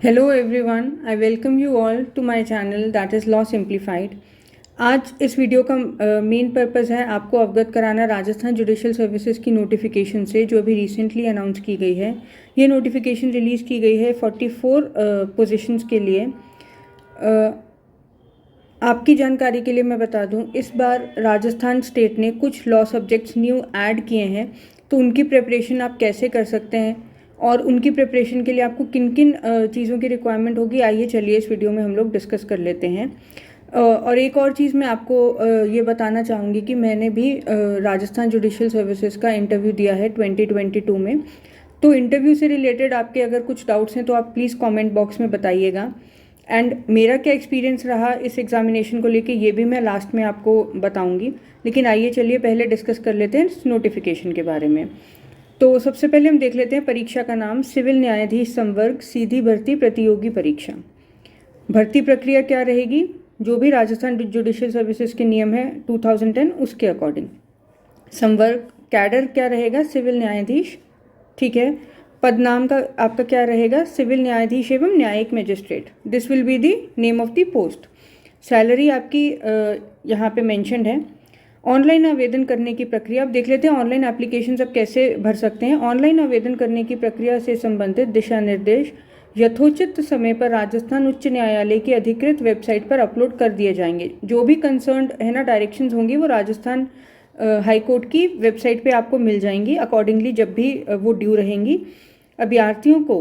Hello everyone, I welcome you all to my channel that is law simplified. आज इस video का main purpose है आपको अवगत कराना राजस्थान जुडिशियल सर्विसेज की नोटिफिकेशन से जो अभी रिसेंटली अनाउंस की गई है। ये नोटिफिकेशन रिलीज़ की गई है 44 पोजीशंस के लिए। आपकी जानकारी के लिए मैं बता दूं, इस बार राजस्थान स्टेट ने कुछ लॉ सब्जेक्ट्स न्यू ऐड किए हैं, तो उनकी प्रिपरेशन आप कैसे कर सकते हैं और उनकी प्रिपरेशन के लिए आपको किन किन चीज़ों की रिक्वायरमेंट होगी, आइए चलिए इस वीडियो में हम लोग डिस्कस कर लेते हैं। और एक और चीज़ मैं आपको ये बताना चाहूँगी कि मैंने भी राजस्थान जुडिशियल सर्विसेज का इंटरव्यू दिया है 2022 में। तो इंटरव्यू से रिलेटेड आपके अगर कुछ डाउट्स हैं तो आप प्लीज़ कमेंट बॉक्स में बताइएगा। एंड मेरा क्या एक्सपीरियंस रहा इस एग्जामिनेशन को लेके ये भी मैं लास्ट में आपको बताऊंगी। लेकिन आइए चलिए पहले डिस्कस कर लेते हैं इस नोटिफिकेशन के बारे में। तो सबसे पहले हम देख लेते हैं परीक्षा का नाम, सिविल न्यायाधीश संवर्ग सीधी भर्ती प्रतियोगी परीक्षा। भर्ती प्रक्रिया क्या रहेगी, जो भी राजस्थान जुडिशियल सर्विसेज के नियम है 2010 उसके अकॉर्डिंग। संवर्ग कैडर क्या रहेगा, सिविल न्यायाधीश, ठीक है। पद नाम का आपका क्या रहेगा, सिविल न्यायाधीश एवं न्यायिक magistrate. This will be the name of the post. Salary आपकी यहाँ पे मेंशन्ड है। ऑनलाइन आवेदन करने की प्रक्रिया अब देख लेते हैं। ऑनलाइन एप्लीकेशंस अब कैसे भर सकते हैं। ऑनलाइन आवेदन करने की प्रक्रिया से संबंधित दिशा निर्देश यथोचित समय पर राजस्थान उच्च न्यायालय की अधिकृत वेबसाइट पर अपलोड कर दिए जाएंगे। जो भी कंसर्न्ड है ना डायरेक्शंस होंगी वो राजस्थान हाई कोर्ट की वेबसाइट पे आपको मिल जाएंगी। अकॉर्डिंगली जब भी वो ड्यू रहेंगी, अभ्यर्थियों को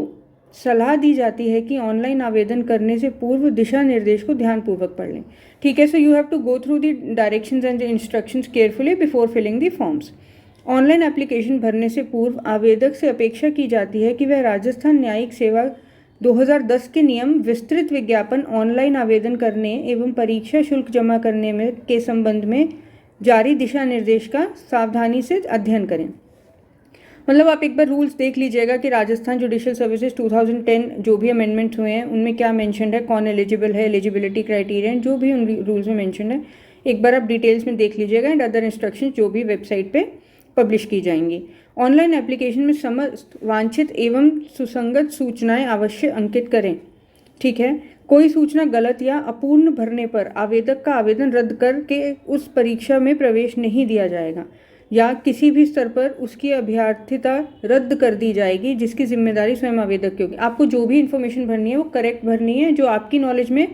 सलाह दी जाती है कि ऑनलाइन आवेदन करने से पूर्व दिशा निर्देश को ध्यानपूर्वक पढ़ लें, ठीक है। So you have to go through the directions and the instructions carefully before filling the forms. Online application भरने से पूर्व आवेदक से अपेक्षा की जाती है कि वह राजस्थान न्यायिक सेवा 2010 के नियम विस्तृत विज्ञापन ऑनलाइन आवेदन करने एवं परीक्षा शुल्क जमा करने में के संबंध में जारी दिशा निर्देश का सावधानी से अध्ययन करें। मतलब आप एक बार रूल्स देख लीजिएगा कि राजस्थान जुडिशियल सर्विसेज 2010 जो भी अमेंडमेंट हुए हैं उनमें क्या मेंशन्ड है, कौन एलिजिबल है, एलिजिबिलिटी क्राइटेरिया जो भी उन रूल्स में मेंशन्ड है, एक बार आप डिटेल्स में देख लीजिएगा। एंड अदर इंस्ट्रक्शंस जो भी वेबसाइट पे पब्लिश की जाएंगी। ऑनलाइन एप्लीकेशन में समस्त वांछित एवं सुसंगत सूचनाएं अवश्य अंकित करें, ठीक है। कोई सूचना गलत या अपूर्ण भरने पर आवेदक का आवेदन रद्द करके उस परीक्षा में प्रवेश नहीं दिया जाएगा या किसी भी स्तर पर उसकी अभ्यर्थिता रद्द कर दी जाएगी, जिसकी जिम्मेदारी स्वयं आवेदक की होगी। आपको जो भी इन्फॉर्मेशन भरनी है वो करेक्ट भरनी है, जो आपकी नॉलेज में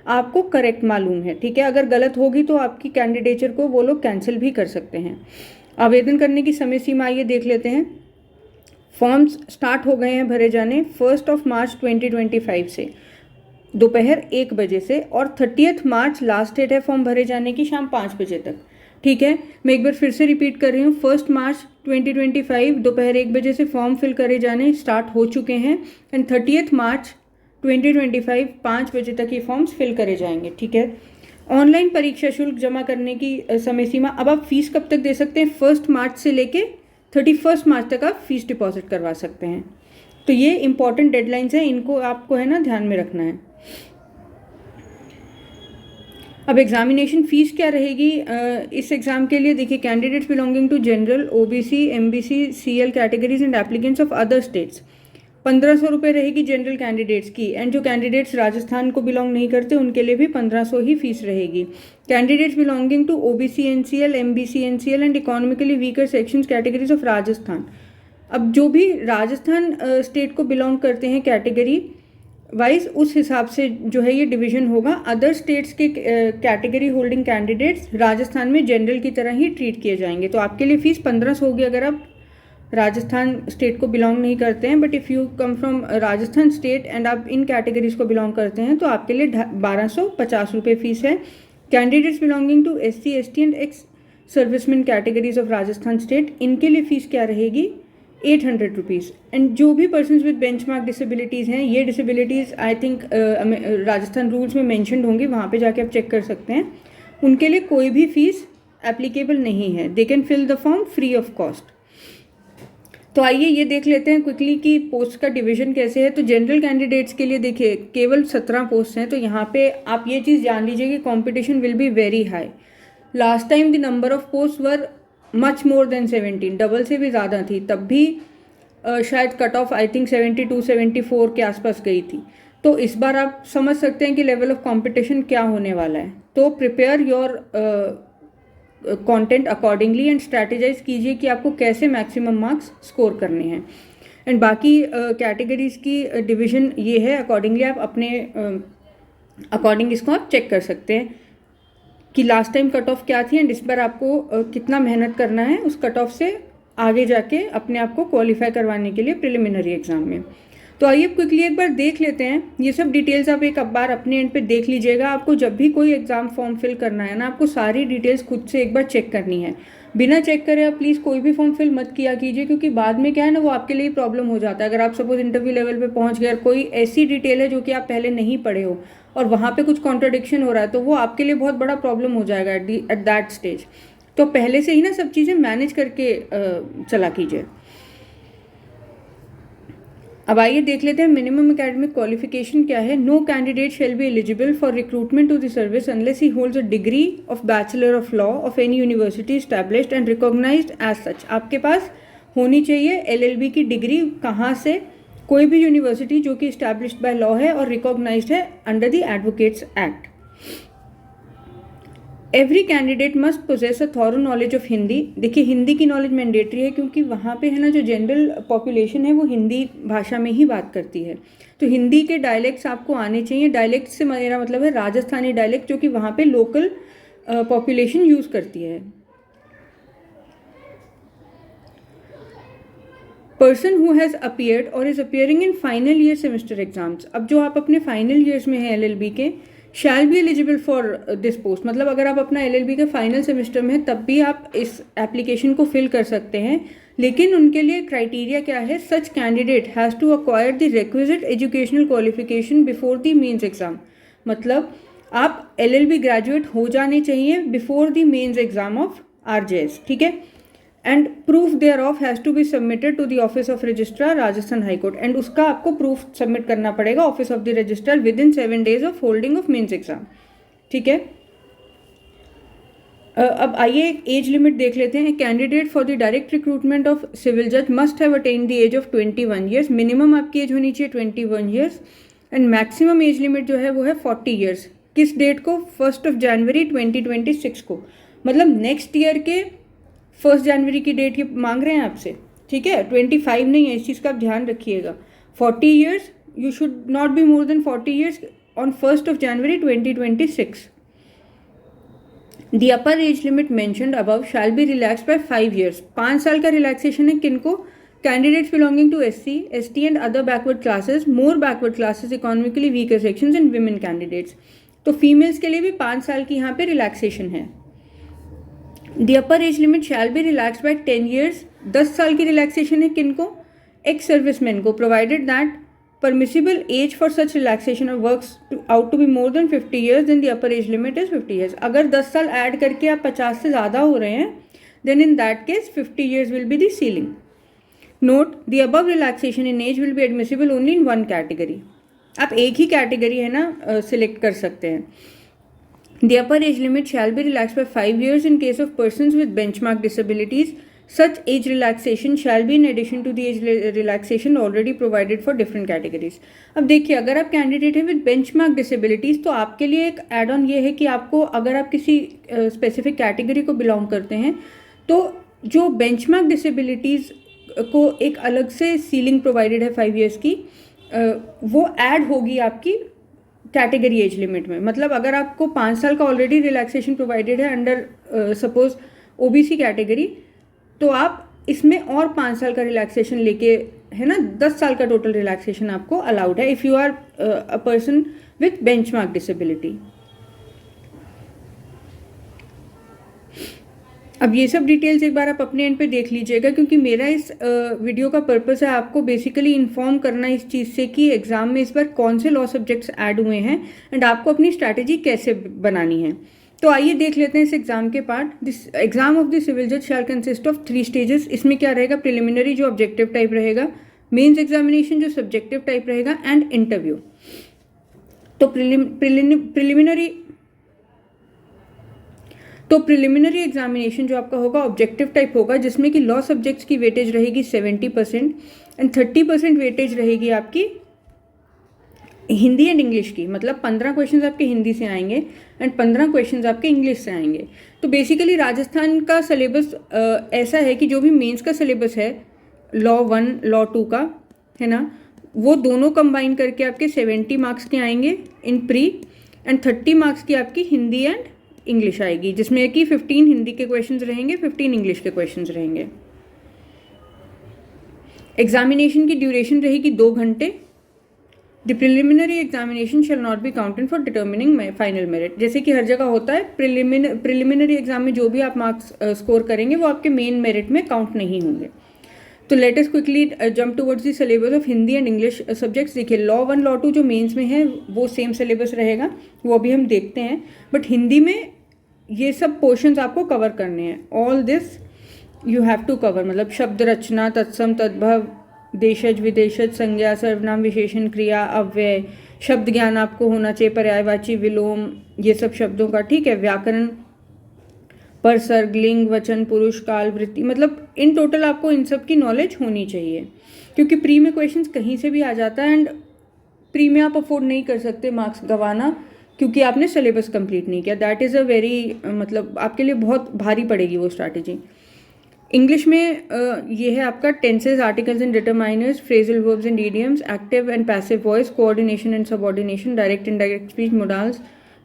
आपको करेक्ट मालूम है, ठीक है। अगर गलत होगी तो आपकी कैंडिडेचर को वो लोग कैंसिल भी कर सकते हैं। आवेदन करने की समय सीमा आइए देख लेते हैं। फॉर्म्स स्टार्ट हो गए हैं भरे जाने 1 मार्च 2025 से दोपहर 1 बजे से, और 30 मार्च लास्ट डेट है फॉर्म भरे जाने की शाम 5 बजे तक, ठीक है। मैं एक बार फिर से रिपीट कर रही हूँ, 1 मार्च 2025 दोपहर 1 बजे से फॉर्म फिल करे जाने स्टार्ट हो चुके हैं एंड 30 मार्च 2025 5 बजे तक ये फॉर्म्स फिल करे जाएंगे, ठीक है। ऑनलाइन परीक्षा शुल्क जमा करने की समय सीमा, अब आप फीस कब तक दे सकते हैं, 1 मार्च से लेके 31 मार्च तक आप फीस डिपॉजिट करवा सकते हैं। तो ये इंपॉर्टेंट डेडलाइंस है, इनको आपको है ना ध्यान में रखना है। अब एग्जामिनेशन फीस क्या रहेगी इस एग्जाम के लिए, देखिए। Candidates belonging to general, OBC, MBC, CL categories and applicants of other states 1500 रुपये रहेगी जनरल कैंडिडेट्स की। एंड जो कैंडिडेट्स राजस्थान को बिलोंग नहीं करते उनके लिए भी 1500 ही फीस रहेगी। Candidates belonging to OBC NCL, MBC NCL and economically weaker sections categories of Rajasthan, अब जो भी राजस्थान स्टेट को बिलोंग करते हैं कैटेगरी वाइज, उस हिसाब से जो है ये डिवीजन होगा। अदर स्टेट्स के कैटेगरी होल्डिंग कैंडिडेट्स राजस्थान में जनरल की तरह ही ट्रीट किए जाएंगे। तो आपके लिए फीस 1500 होगी अगर आप राजस्थान स्टेट को बिलोंग नहीं करते हैं। But if you come from Rajasthan state and आप इन कैटेगरीज को बिलोंग करते हैं तो आपके लिए 1250 रुपये फीस है। Candidates belonging to SC, ST and ex serviceman categories of Rajasthan state, इनके लिए फीस क्या रहेगी, 800 रुपीज़। एंड जो भी पर्सनस विद बेंचमार्क डिसेबिलिटीज़ हैं, ये disabilities I think Rajasthan rules में मेंशन्ड होंगी, वहाँ पे जाके आप चेक कर सकते हैं। उनके लिए कोई भी फीस एप्लीकेबल नहीं है, they can fill the form free of cost. तो आइए ये देख लेते हैं क्विकली कि पोस्ट का डिवीजन कैसे है। तो जनरल कैंडिडेट्स के लिए देखिए केवल 17 पोस्ट हैं, तो यहाँ पे आप ये चीज़ जान लीजिए कि competition will be very high. Last time the number of post were much more than 17, double से भी ज़्यादा थी, तब भी शायद कट ऑफ आई थिंक 72-74 के आसपास गई थी। तो इस बार आप समझ सकते हैं कि लेवल ऑफ कंपटीशन क्या होने वाला है। तो prepare your content accordingly and strategise कीजिए कि आपको कैसे मैक्सिमम मार्क्स स्कोर करने हैं। एंड बाकी कैटेगरीज की डिवीजन ये है, अकॉर्डिंगली आप अपने अकॉर्डिंग इसको आप चेक कर सकते हैं कि लास्ट टाइम कट ऑफ क्या थी एंड इस बार आपको कितना मेहनत करना है उस कट ऑफ से आगे जाके अपने आप को क्वालिफाई करवाने के लिए प्रिलिमिनरी एग्जाम में। तो आइए क्विकली एक बार देख लेते हैं। ये सब डिटेल्स आप एक बार अपने एंड पे देख लीजिएगा। आपको जब भी कोई एग्जाम फॉर्म फिल करना है ना, आपको सारी डिटेल्स खुद से एक बार चेक करनी है। बिना चेक करे आप प्लीज़ कोई भी फॉर्म फिल मत किया कीजिए, क्योंकि बाद में क्या है ना, वो आपके लिए प्रॉब्लम हो जाता है। अगर आप सपोज इंटरव्यू लेवल पे पहुंच गए और कोई ऐसी डिटेल है जो कि आप पहले नहीं पढ़े हो और वहाँ पे कुछ कॉन्ट्रडिक्शन हो रहा है, तो वो आपके लिए बहुत बड़ा प्रॉब्लम हो जाएगा एट दैट स्टेज। तो पहले से ही ना सब चीज़ें मैनेज करके चला कीजिए। अब आइए देख लेते हैं मिनिमम एकेडमिक क्वालिफिकेशन क्या है। No candidate shall be eligible for recruitment to the service unless he holds a degree of bachelor of law of any university established and recognised as such. आपके पास होनी चाहिए LLB की degree, कहाँ से, कोई भी यूनिवर्सिटी जो कि एस्टैब्लिश्ड बाय लॉ है और रिकॉग्नाइज्ड है under the advocates act. Every candidate must possess a thorough knowledge of Hindi. देखिए हिंदी की नॉलेज मैंडेटरी है, क्योंकि वहाँ पे है ना जो जनरल पॉपुलेशन है वो हिंदी भाषा में ही बात करती है। तो हिंदी के डायलेक्ट्स आपको आने चाहिए। डायलेक्ट से मेरा मतलब है राजस्थानी डायलेक्ट, जो कि वहाँ पे लोकल पॉपुलेशन यूज़ करती है। पर्सन हु हैज़ अपीयर्ड और is appearing in final year semester exams. अब जो आप अपने फाइनल ईयर्स में हैं LLB के, shall be eligible for this post. मतलब अगर आप अपना LLB के फाइनल सेमेस्टर में हैं तब भी आप इस एप्लीकेशन को फिल कर सकते हैं, लेकिन उनके लिए क्राइटेरिया क्या है, such candidate has to acquire the requisite educational qualification before the mains exam. मतलब आप LLB ग्रेजुएट हो जाने चाहिए before the mains exam of RJS, ठीक है। And proof thereof has to be submitted to the office of registrar Rajasthan high court. And उसका आपको proof submit करना पड़ेगा office of the registrar within 7 days of holding of mains exam, ठीक है। अब आइए एक एज लिमिट देख लेते हैं। Candidate for the direct recruitment of civil जज must have attend the age of 21 years. Minimum आपकी एज होनी चाहिए 21 years and maximum age limit जो है वो है 40 ईयर्स। किस डेट को? 1 जनवरी 2026 को। मतलब नेक्स्ट ईयर के 1 जनवरी की डेट ये मांग रहे हैं आपसे, ठीक है। 25 नहीं है, इस चीज़ का आप ध्यान रखिएगा। 40 years, you should not be more than 40 years on 1 January 2026। The upper age limit mentioned above shall be relaxed by 5 years. 5 साल का रिलैक्सेशन है किनको? Candidates belonging to SC, ST and other backward classes, more backward classes, economically weaker sections and women candidates. तो females के लिए भी 5 साल की यहाँ पे रिलैक्सेशन है। The upper age limit shall be relax by 10 years. 10 साल की रिलैक्सेशन है किनको? एक्स सर्विसमैन को, provided that permissible age for such relaxation of works out to be more than 50 years then the upper age limit is 50 years. अगर 10 साल add करके आप 50 से ज़्यादा हो रहे हैं, then in that case 50 years will be the ceiling. Note, the above relaxation in age will be admissible only in 1 category. आप एक ही कैटेगरी है ना सिलेक्ट कर सकते हैं। The upper age limit shall be relaxed by 5 years in case of persons with benchmark disabilities. Such age relaxation shall be in addition to the age relaxation already provided for different categories. अब देखिए, अगर आप candidate है with benchmark disabilities तो आपके लिए एक add on ये है कि आपको, अगर आप किसी स्पेसिफिक कैटेगरी को बिलोंग करते हैं, तो जो बेंचमार्क डिसेबिलिटीज़ को एक अलग से सीलिंग प्रोवाइडेड है 5 ईयर्स की, वो ऐड होगी आपकी कैटेगरी एज लिमिट में। मतलब अगर आपको 5 साल का ऑलरेडी रिलैक्सेशन प्रोवाइडेड है अंडर सपोज OBC कैटेगरी, तो आप इसमें और 5 साल का रिलैक्सेशन लेके, है ना, 10 साल का टोटल रिलैक्सेशन आपको अलाउड है if you are a person with benchmark disability. अब ये सब डिटेल्स एक बार आप अपने एंड पे देख लीजिएगा, क्योंकि मेरा इस वीडियो का पर्पस है आपको बेसिकली इन्फॉर्म करना इस चीज़ से कि एग्जाम में इस बार कौन से लॉ सब्जेक्ट्स ऐड हुए हैं एंड आपको अपनी स्ट्रैटेजी कैसे बनानी है। तो आइए देख लेते हैं इस एग्जाम के part. This exam of the civil जज शैल कंसिस्ट ऑफ 3 स्टेजेस। इसमें क्या रहेगा? प्रिलिमिनरी जो ऑब्जेक्टिव टाइप रहेगा, मेंस एग्जामिनेशन जो सब्जेक्टिव टाइप रहेगा एंड इंटरव्यू। तो प्रिलिमिनरी एग्जामिनेशन जो आपका होगा ऑब्जेक्टिव टाइप होगा, जिसमें कि लॉ सब्जेक्ट्स की वेटेज रहेगी 70% एंड 30% वेटेज रहेगी आपकी हिंदी एंड इंग्लिश की, मतलब 15 क्वेश्चन आपके हिंदी से आएंगे एंड 15 क्वेश्चन आपके इंग्लिश से आएंगे। तो बेसिकली राजस्थान का सिलेबस ऐसा है कि जो भी मेंस का सिलेबस है लॉ 1 लॉ 2 का, है ना, वो दोनों कंबाइन करके आपके 70 मार्क्स के आएंगे इन प्री, एंड 30 मार्क्स की आपकी हिंदी एंड इंग्लिश आएगी, जिसमें कि 15 हिंदी के क्वेश्चंस रहेंगे, 15 इंग्लिश के क्वेश्चंस रहेंगे। एग्जामिनेशन की ड्यूरेशन रहेगी 2 घंटे। The preliminary examination shall not be counted for determining final merit. जैसे कि हर जगह होता है, प्रिलिमिनरी एग्जाम में जो भी आप मार्क्स स्कोर करेंगे वो आपके मेन मेरिट में काउंट नहीं होंगे। तो let us quickly jump towards the syllabus of Hindi and English subjects. देखिए लॉ 1 लॉ 2 जो मेंस में है वो सेम सिलेबस रहेगा, वो अभी हम देखते हैं, बट हिंदी में ये सब पोर्शंस आपको कवर करने हैं। All this you have to cover, मतलब शब्द रचना, तत्सम, तद्भव, देशज, विदेशज, संज्ञा, सर्वनाम, विशेषण, क्रिया, अव्यय, शब्द ज्ञान आपको होना चाहिए, पर्यायवाची, विलोम, ये सब शब्दों का, ठीक है, व्याकरण, परसर्ग, लिंग, वचन, पुरुष, काल, वृत्ति, मतलब इन टोटल आपको इन सब की नॉलेज होनी चाहिए, क्योंकि प्री में क्वेश्चंस कहीं से भी आ जाता है एंड प्री में आप अफोर्ड नहीं कर सकते मार्क्स गंवाना क्योंकि आपने सिलेबस कंप्लीट नहीं किया। दैट इज़ अ वेरी, मतलब आपके लिए बहुत भारी पड़ेगी वो स्ट्रैटेजी। इंग्लिश में ये है आपका tenses, articles and determiners, phrasal verbs and idioms, active and passive voice, coordination and subordination, direct indirect speech, modals,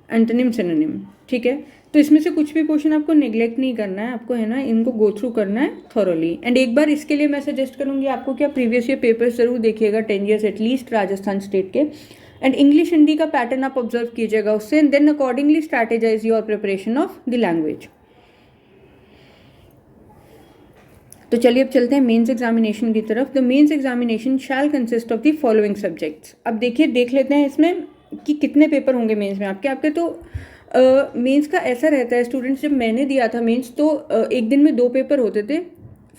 antonym, synonym, ठीक है। तो इसमें से कुछ भी पोर्शन आपको नेग्लेक्ट नहीं करना है, आपको है ना इनको गो थ्रू करना है थॉरोली। एंड एक बार इसके लिए मैं सजेस्ट करूंगी आपको क्या प्रीवियस ईयर पेपर्स जरूर देखिएगा 10 ईयर्स एटलीस्ट राजस्थान स्टेट के, एंड इंग्लिश हिंदी का पैटर्न आप ऑब्जर्व कीजिएगा उससे, and then accordingly strategise your preparation of the language. तो चलिए अब चलते हैं मेंस एग्जामिनेशन की तरफ। The mains examination shall consist of the following subjects. अब देखिए देख लेते हैं इसमें कि कितने पेपर होंगे मेंस में आपके तो मेंस का ऐसा रहता है स्टूडेंट्स, जब मैंने दिया था मेंस तो एक दिन में 2 पेपर होते थे।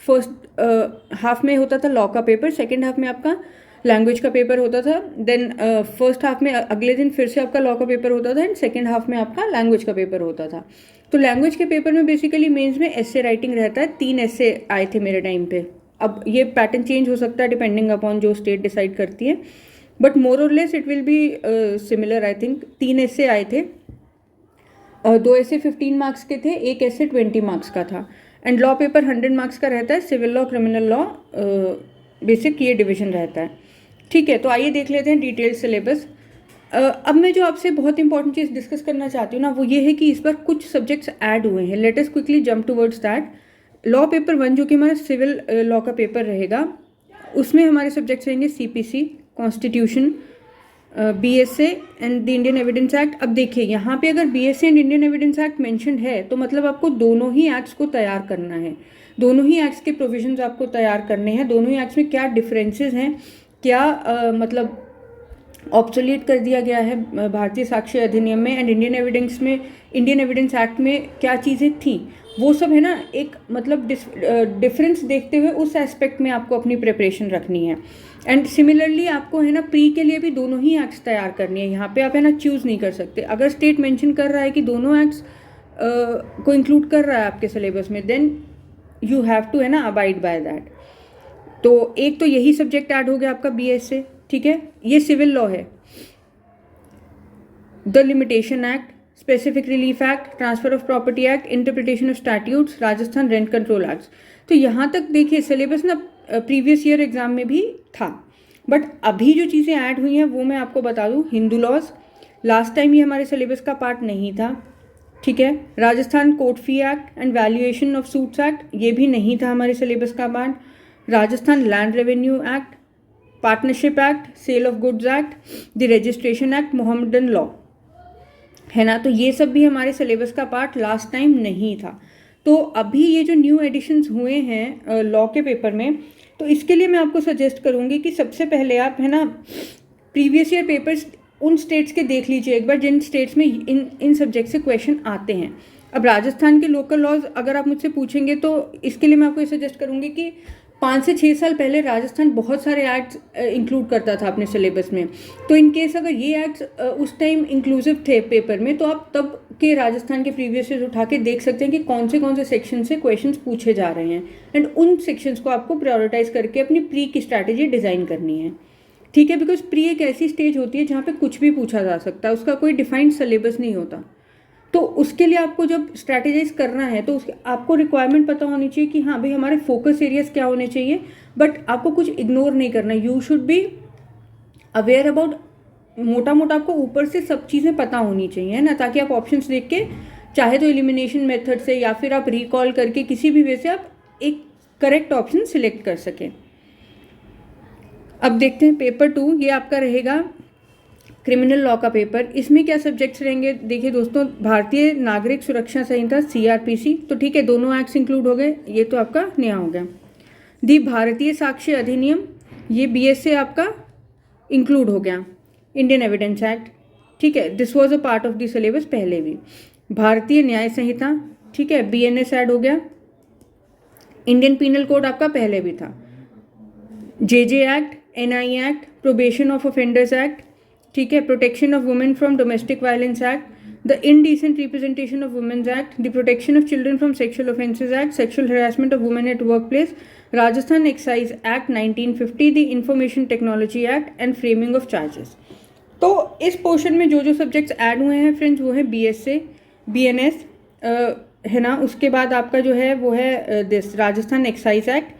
फर्स्ट हाफ में होता था लॉ का पेपर, सेकेंड हाफ में आपका लैंग्वेज का पेपर होता था, देन फर्स्ट हाफ में अगले दिन फिर से आपका लॉ का पेपर होता था एंड सेकेंड हाफ में आपका लैंग्वेज का पेपर होता था। तो लैंग्वेज के पेपर में बेसिकली मेंस में एस्से राइटिंग रहता है, 3 एस्से आए थे मेरे टाइम पे। अब ये पैटर्न चेंज हो सकता है डिपेंडिंग अपॉन जो स्टेट डिसाइड करती है, बट मोर और less it will be similar. I think 3 एस्से आए थे, 2 एस्से 15 मार्क्स के थे, 1 एस्से 20 मार्क्स का था, एंड लॉ पेपर 100 मार्क्स का रहता है, civil law, criminal law, basic ये डिवीजन रहता है, ठीक है। तो आइए देख लेते हैं डिटेल्ड सिलेबस। अब मैं जो आपसे बहुत इंपॉर्टेंट चीज़ डिस्कस करना चाहती हूँ ना वो ये है कि इस बार कुछ सब्जेक्ट्स ऐड हुए हैं। Let us quickly jump towards that. Law paper 1 जो कि हमारा सिविल लॉ का पेपर रहेगा, उसमें हमारे सब्जेक्ट्स रहेंगे CPC, constitution, BSA and the Indian evidence act. अब देखिए यहाँ पे अगर BSA and Indian evidence act mentioned है तो मतलब आपको दोनों ही एक्ट्स को तैयार करना है, दोनों ही एक्ट्स के प्रोविजंस आपको तैयार करने हैं, दोनों ही एक्ट्स में क्या डिफरेंसेस हैं, क्या मतलब ऑब्सोलीट कर दिया गया है भारतीय साक्ष्य अधिनियम में एंड इंडियन एविडेंस एक्ट में क्या चीज़ें थी, वो सब है ना एक मतलब डिफरेंस देखते हुए उस एस्पेक्ट में आपको अपनी प्रिपरेशन रखनी है। एंड सिमिलरली आपको है ना प्री के लिए भी दोनों ही एक्ट्स तैयार करनी है। यहाँ पे आप है ना चूज़ नहीं कर सकते। अगर स्टेट मेंशन कर रहा है कि दोनों एक्ट्स को इंक्लूड कर रहा है आपके सिलेबस में, देन यू हैव टू है ना अबाइड बाय दैट। तो एक तो यही सब्जेक्ट ऐड हो गया आपका बीएस से, ठीक है। ये सिविल लॉ है, the limitation act, specific relief act, transfer of property act, interpretation of statutes, Rajasthan rent control act. तो यहाँ तक देखिए सिलेबस ना प्रीवियस ईयर एग्जाम में भी था, बट अभी जो चीज़ें ऐड हुई हैं वो मैं आपको बता दूँ। हिंदू लॉज, लास्ट टाइम ये हमारे सिलेबस का पार्ट नहीं था, ठीक है। Rajasthan court fee act and valuation of suits act, ये भी नहीं था हमारे सिलेबस का part. Rajasthan land revenue act, partnership act, sale of goods act, the registration act, Mohammedan law, है ना। तो ये सब भी हमारे सिलेबस का पार्ट लास्ट टाइम नहीं था। तो अभी ये जो न्यू एडिशंस हुए हैं लॉ के पेपर में, तो इसके लिए मैं आपको सजेस्ट करूँगी कि सबसे पहले आप है ना प्रीवियस ईयर पेपर्स उन स्टेट्स के देख लीजिए एक बार जिन स्टेट्स में इन सब्जेक्ट से क्वेश्चन आते हैं। अब राजस्थान के लोकल लॉज अगर आप मुझसे पूछेंगे तो इसके लिए मैं आपको ये सजेस्ट करूँगी कि 5 से 6 साल पहले राजस्थान बहुत सारे एक्ट्स इंक्लूड करता था अपने सिलेबस में। तो इन केस अगर ये एक्ट्स उस टाइम इंक्लूसिव थे पेपर में, तो आप तब के राजस्थान के प्रीवियस ईयर उठा के देख सकते हैं कि कौन से सेक्शन से क्वेश्चंस पूछे जा रहे हैं, एंड उन सेक्शंस को आपको प्रायोरिटाइज करके अपनी प्री की स्ट्रैटेजी डिज़ाइन करनी है, ठीक है, बिकॉज प्री एक ऐसी स्टेज होती है जहाँ पे कुछ भी पूछा जा सकता है, उसका कोई डिफाइंड सिलेबस नहीं होता। तो उसके लिए आपको जब स्ट्रैटेजाइज करना है तो उसके आपको रिक्वायरमेंट पता होनी चाहिए कि हाँ भाई हमारे फोकस एरियाज क्या होने चाहिए, बट आपको कुछ इग्नोर नहीं करना। You should be aware about, मोटा मोटा आपको ऊपर से सब चीज़ें पता होनी चाहिए, है ना, ताकि आप ऑप्शंस देख के चाहे तो एलिमिनेशन मेथड से या फिर आप रिकॉल करके किसी भी वे से आप एक करेक्ट ऑप्शन सिलेक्ट कर सकें। अब देखते हैं पेपर 2, ये आपका रहेगा क्रिमिनल लॉ का पेपर। इसमें क्या सब्जेक्ट्स रहेंगे, देखिए दोस्तों, भारतीय नागरिक सुरक्षा संहिता CRPC, तो ठीक है दोनों एक्ट्स इंक्लूड हो गए, ये तो आपका नया हो गया। दी भारतीय साक्ष्य अधिनियम, ये BS से आपका इंक्लूड हो गया। इंडियन एविडेंस एक्ट, ठीक है, this was a part of the syllabus पहले भी। भारतीय न्याय संहिता, ठीक है, BNS ऐड हो गया। इंडियन पीनल कोड आपका पहले भी था। JJ act, NI act, probation of offenders act, ठीक है, protection of women from domestic violence act, the indecent representation of women's act, the protection of children from sexual offences act, sexual harassment of women at work place, Rajasthan excise act 1950, the information technology act and framing of charges. तो इस portion में जो जो subjects add हुए हैं friends वो है BS से BNS, है ना। उसके बाद आपका जो है वो है this Rajasthan excise act,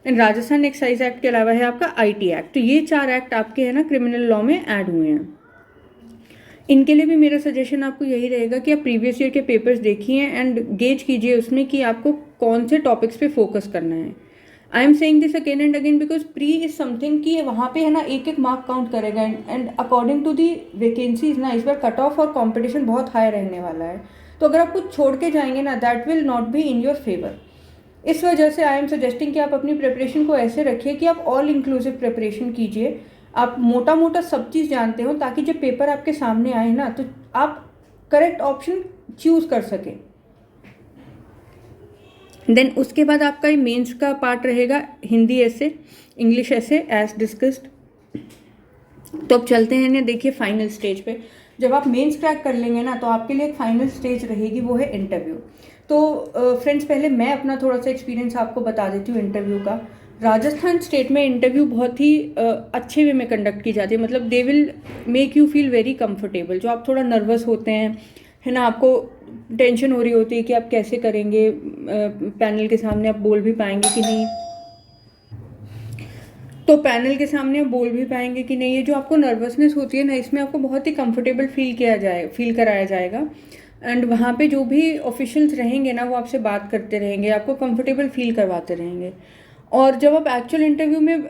and Rajasthan excise act के अलावा है आपका IT एक्ट। तो ये 4 एक्ट आपके है ना क्रिमिनल लॉ में ऐड हुए हैं। इनके लिए भी मेरा सजेशन आपको यही रहेगा कि आप प्रीवियस ईयर के पेपर्स देखिए एंड गेज कीजिए उसमें कि आपको कौन से टॉपिक्स पे फोकस करना है। I am saying this again and again because pre is something कि वहाँ पे है ना एक एक मार्क काउंट करेगा, and according to the vacancies ना इस बार कट ऑफ और कॉम्पिटिशन बहुत हाई रहने वाला है। तो अगर आप कुछ छोड़ के जाएंगे ना, that will not be in your favour. इस वजह से आई एम सजेस्टिंग कि आप अपनी प्रिपरेशन को ऐसे रखिए कि आप ऑल इंक्लूसिव प्रिपरेशन कीजिए, आप मोटा मोटा सब चीज़ जानते हो, ताकि जब पेपर आपके सामने आए ना तो आप करेक्ट ऑप्शन चूज कर सकें। देन उसके बाद आपका ये मेंस का पार्ट रहेगा, हिंदी ऐसे, इंग्लिश ऐसे एज डिस्कस्ड। तो अब चलते हैं ना, देखिए फाइनल स्टेज पे। जब आप मेंस क्रैक कर लेंगे ना तो आपके लिए एक फाइनल स्टेज रहेगी, वो है इंटरव्यू। तो फ्रेंड्स पहले मैं अपना थोड़ा सा एक्सपीरियंस आपको बता देती हूँ इंटरव्यू का। राजस्थान स्टेट में इंटरव्यू बहुत ही अच्छे वे में कंडक्ट की जाती है, मतलब they will make you feel very comfortable. जो आप थोड़ा नर्वस होते हैं, है ना, आपको टेंशन हो रही होती है कि आप कैसे करेंगे, पैनल के सामने आप बोल भी पाएंगे कि नहीं, तो पैनल के सामने आप बोल भी पाएंगे कि नहीं, ये जो आपको नर्वसनेस होती है ना, इसमें आपको बहुत ही कंफर्टेबल फील कराया जाएगा। एंड वहाँ पे जो भी ऑफिशियल्स रहेंगे ना वो आपसे बात करते रहेंगे, आपको कंफर्टेबल फील करवाते रहेंगे। और जब आप एक्चुअल इंटरव्यू में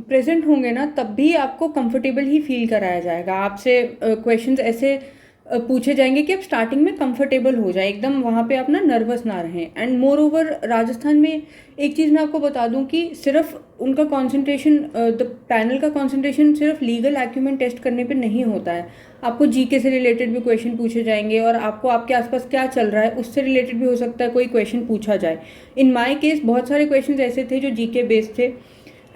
प्रेजेंट होंगे ना तब भी आपको कंफर्टेबल ही फील कराया जाएगा। आपसे क्वेश्चंस ऐसे पूछे जाएंगे कि आप स्टार्टिंग में कंफर्टेबल हो जाए एकदम, वहाँ पे आप ना नर्वस ना रहें। एंड मोर ओवर राजस्थान में एक चीज़ मैं आपको बता दूं कि सिर्फ उनका कंसंट्रेशन, द पैनल का कंसंट्रेशन सिर्फ लीगल एक्यूमेंट टेस्ट करने पे नहीं होता है। आपको जीके से रिलेटेड भी क्वेश्चन पूछे जाएंगे, और आपको आपके आसपास क्या चल रहा है उससे रिलेटेड भी हो सकता है कोई क्वेश्चन पूछा जाए। इन माई केस बहुत सारे क्वेश्चन ऐसे थे जो जीके बेस्ड थे,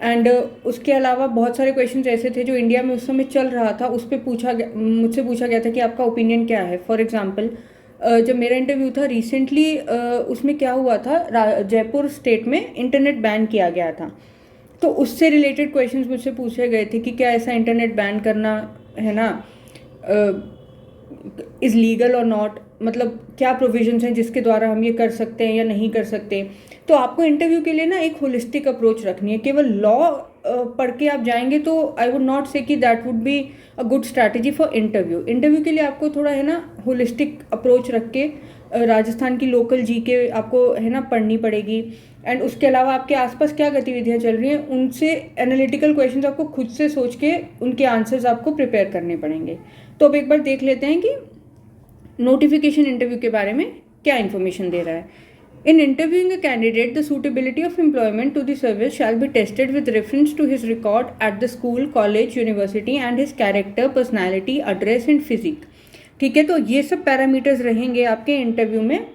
एंड उसके अलावा बहुत सारे क्वेश्चंस ऐसे थे जो इंडिया में उस समय चल रहा था, उस पर मुझसे पूछा गया था कि आपका ओपिनियन क्या है। फॉर एग्जांपल जब मेरा इंटरव्यू था रिसेंटली, उसमें क्या हुआ था, जयपुर स्टेट में इंटरनेट बैन किया गया था, तो उससे रिलेटेड क्वेश्चंस मुझसे पूछे गए थे कि क्या ऐसा इंटरनेट बैन करना है ना इज़ लीगल और नॉट, मतलब क्या प्रोविजंस हैं जिसके द्वारा हम ये कर सकते हैं या नहीं कर सकते। तो आपको इंटरव्यू के लिए ना एक होलिस्टिक अप्रोच रखनी है। केवल लॉ पढ़ के आप जाएंगे तो आई वुड नॉट से कि that would be a good strategy for interview. Interview के लिए आपको थोड़ा है ना होलिस्टिक अप्रोच रख के राजस्थान की लोकल जीके आपको है ना पढ़नी पड़ेगी, एंड उसके अलावा आपके आसपास क्या गतिविधियां चल रही हैं उनसे एनालिटिकल क्वेश्चंस आपको खुद से सोच के उनके आंसर्स आपको प्रिपेयर करने पड़ेंगे। तो अब एक बार देख लेते हैं कि नोटिफिकेशन इंटरव्यू के बारे में क्या इन्फॉर्मेशन दे रहा है। In interviewing a candidate, the suitability of employment to the service shall be tested with reference to his record at the school, college, university and his character, personality, address and physique। ठीक है, तो ये सब parameters रहेंगे आपके interview में।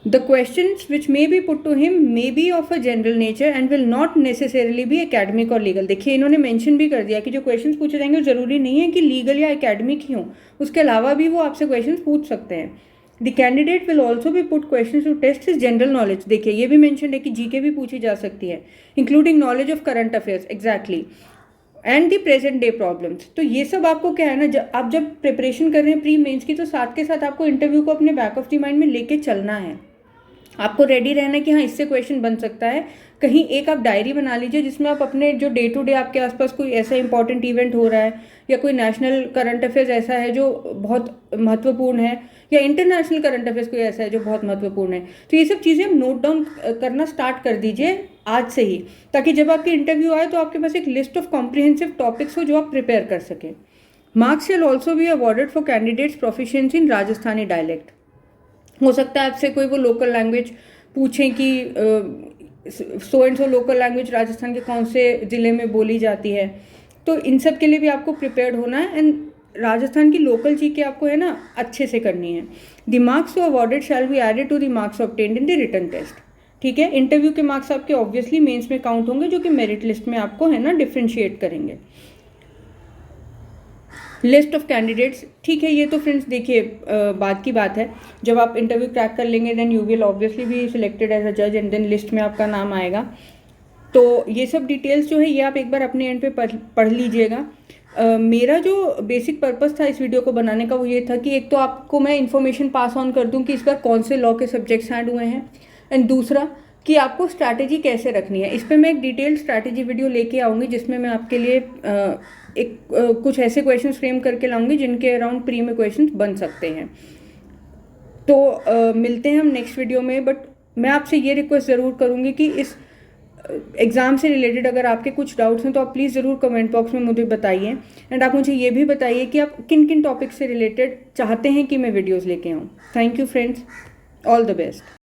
The questions which may be put to him may be of a general nature and will not necessarily be academic or legal। देखिए इन्होंने मेंशन भी कर दिया कि जो क्वेश्चंस पूछे जाएंगे वो जरूरी नहीं है कि लीगल या एकेडमिक ही हो, उसके अलावा भी वो आपसे क्वेश्चंस पूछ सकते हैं। द कैंडिडेट विल ऑल्सो भी put question to test his general knowledge. देखिए ये भी मेंशन है कि जीके भी पूछी जा सकती है, including knowledge of current affairs, exactly, and the present day problems. तो ये सब आपको क्या है ना, आप जब प्रिपरेशन कर रहे हैं प्री मेंस की, तो साथ के साथ आपको इंटरव्यू को अपने बैक ऑफ द माइंड में लेके चलना है। आपको रेडी रहना है कि हाँ इससे क्वेश्चन बन सकता है। कहीं एक आप डायरी बना लीजिए जिसमें आप अपने जो डे टू डे आपके आसपास कोई ऐसा इंपॉर्टेंट इवेंट हो रहा है, या कोई नेशनल करंट अफेयर्स ऐसा है जो बहुत महत्वपूर्ण है, या इंटरनेशनल करंट अफेयर्स कोई ऐसा है जो बहुत महत्वपूर्ण है, तो ये सब चीज़ें हम नोट डाउन करना स्टार्ट कर दीजिए आज से ही, ताकि जब आपकी इंटरव्यू आए तो आपके पास एक लिस्ट ऑफ कॉम्प्रिहेंसिव टॉपिक्स हो जो आप प्रिपेयर कर सकें। Marks shall also be awarded for candidates proficiency in Rajasthani dialect. हो सकता है आपसे कोई वो लोकल लैंग्वेज पूछें कि so and so local language Rajasthan के कौन से ज़िले में बोली जाती है, तो इन सब के लिए भी आपको प्रिपेयर्ड होना है। एंड राजस्थान की लोकल जीके आपको है ना अच्छे से करनी है। The marks to awarded shall be added to the marks obtained in the written test. ठीक है, इंटरव्यू के मार्क्स आपके ऑब्वियसली मेंस में काउंट होंगे, जो कि मेरिट लिस्ट में आपको है ना डिफ्रेंशिएट करेंगे। लिस्ट ऑफ कैंडिडेट्स, ठीक है, ये तो फ्रेंड्स देखिए बात की बात है, जब आप इंटरव्यू क्रैक कर लेंगे then you will obviously be selected as a जज एंड देन लिस्ट में आपका नाम आएगा। तो ये सब डिटेल्स जो है ये आप एक बार अपने एंड पे पढ़ लीजिएगा। मेरा जो बेसिक पर्पस था इस वीडियो को बनाने का वो ये था कि एक तो आपको मैं इन्फॉर्मेशन पास ऑन कर दूं कि इस बार कौन से लॉ के सब्जेक्ट्स ऐड हुए हैं, एंड दूसरा कि आपको स्ट्रैटेजी कैसे रखनी है। इस पर मैं एक डिटेल्ड स्ट्रैटेजी वीडियो लेके आऊँगी जिसमें मैं आपके लिए कुछ ऐसे क्वेश्चन फ्रेम करके लाऊंगी जिनके अराउंड प्री में क्वेश्चन बन सकते हैं। तो मिलते हैं हम नेक्स्ट वीडियो में, बट मैं आपसे ये रिक्वेस्ट ज़रूर करूँगी कि इस एग्ज़ाम से रिलेटेड अगर आपके कुछ डाउट्स हैं तो आप प्लीज़ ज़रूर कमेंट बॉक्स में मुझे बताइए, एंड आप मुझे ये भी बताइए कि आप किन किन टॉपिक से रिलेटेड चाहते हैं कि मैं वीडियोज़ लेके आऊँ। Thank you friends, all the best.